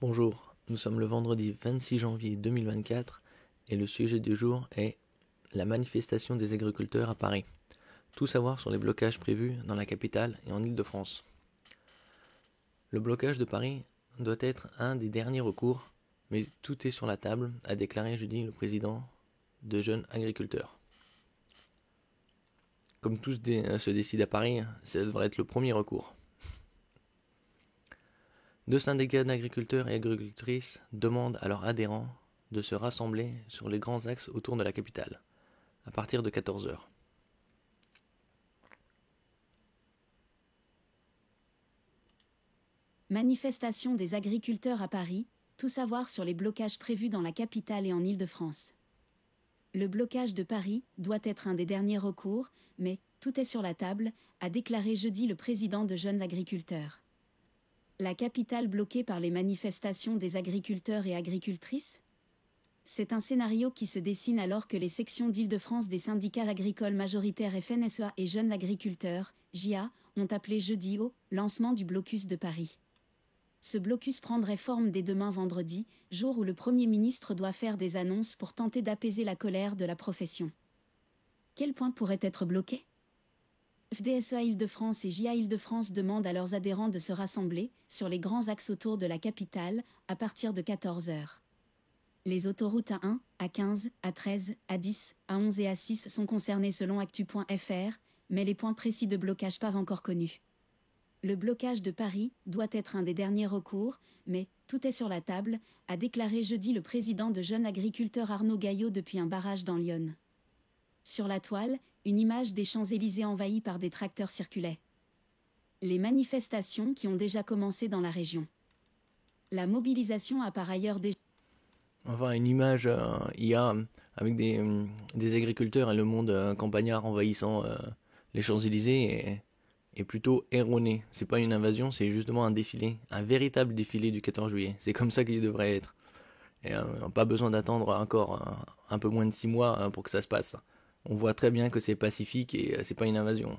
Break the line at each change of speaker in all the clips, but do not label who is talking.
Bonjour, nous sommes le vendredi 26 janvier 2024 et le sujet du jour est la manifestation des agriculteurs à Paris. Tout savoir sur les blocages prévus dans la capitale et en Île-de-France. Le blocage de Paris doit être un des derniers recours, mais tout est sur la table, a déclaré jeudi le président de Jeunes Agriculteurs. Comme tout se décide à Paris, ça devrait être le premier recours. Deux syndicats d'agriculteurs et agricultrices demandent à leurs adhérents de se rassembler sur les grands axes autour de la capitale, à partir de 14 heures.
Manifestation des agriculteurs à Paris, tout savoir sur les blocages prévus dans la capitale et en Île-de-France. Le blocage de Paris doit être un des derniers recours, mais tout est sur la table, a déclaré jeudi le président de Jeunes Agriculteurs. La capitale bloquée par les manifestations des agriculteurs et agricultrices ? C'est un scénario qui se dessine alors que les sections d'Île-de-France des syndicats agricoles majoritaires FNSEA et Jeunes Agriculteurs, JA, ont appelé jeudi au lancement du blocus de Paris. Ce blocus prendrait forme dès demain vendredi, jour où le Premier ministre doit faire des annonces pour tenter d'apaiser la colère de la profession. Quels points pourraient être bloqués ? FDSEA Île-de-France et JA Île-de-France demandent à leurs adhérents de se rassembler, sur les grands axes autour de la capitale, à partir de 14 heures. Les autoroutes A1, A15, A13, A10, A11 et A6 sont concernées selon actu.fr, mais les points précis de blocage pas encore connus. Le blocage de Paris doit être un des derniers recours, mais tout est sur la table, a déclaré jeudi le président de Jeunes Agriculteurs Arnaud Gaillot depuis un barrage dans l'Yonne. Sur la toile, une image des Champs-Élysées envahis par des tracteurs circulait. Les manifestations qui ont déjà commencé dans la région. La mobilisation a par ailleurs déjà...
Enfin, une image IA avec des agriculteurs et le monde campagnard envahissant les Champs-Élysées est plutôt erronée. C'est pas une invasion, c'est justement un défilé, un véritable défilé du 14 juillet. C'est comme ça qu'il devrait être. Et pas besoin d'attendre encore un peu moins de 6 mois pour que ça se passe. On voit très bien que c'est pacifique et c'est pas une invasion.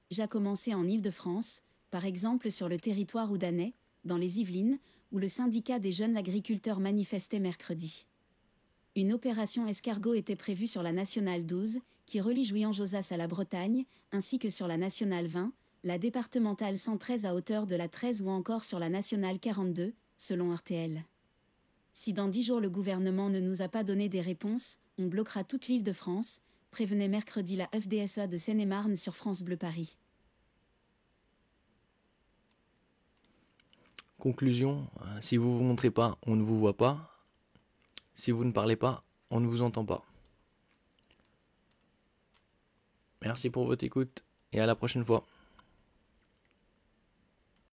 Déjà commencé en Île-de-France, par exemple sur le territoire oudanais, dans les Yvelines, où le syndicat des jeunes agriculteurs manifestait mercredi. Une opération escargot était prévue sur la nationale 12, qui relie Juillan-Josas à la Bretagne, ainsi que sur la nationale 20, la départementale 113 à hauteur de la 13 ou encore sur la nationale 42, selon RTL. Si dans 10 jours le gouvernement ne nous a pas donné des réponses, on bloquera toute l'Île-de-France, prévenait mercredi la FDSEA de Seine-et-Marne sur France Bleu Paris.
Conclusion, si vous vous montrez pas, on ne vous voit pas. Si vous ne parlez pas, on ne vous entend pas. Merci pour votre écoute et à la prochaine fois.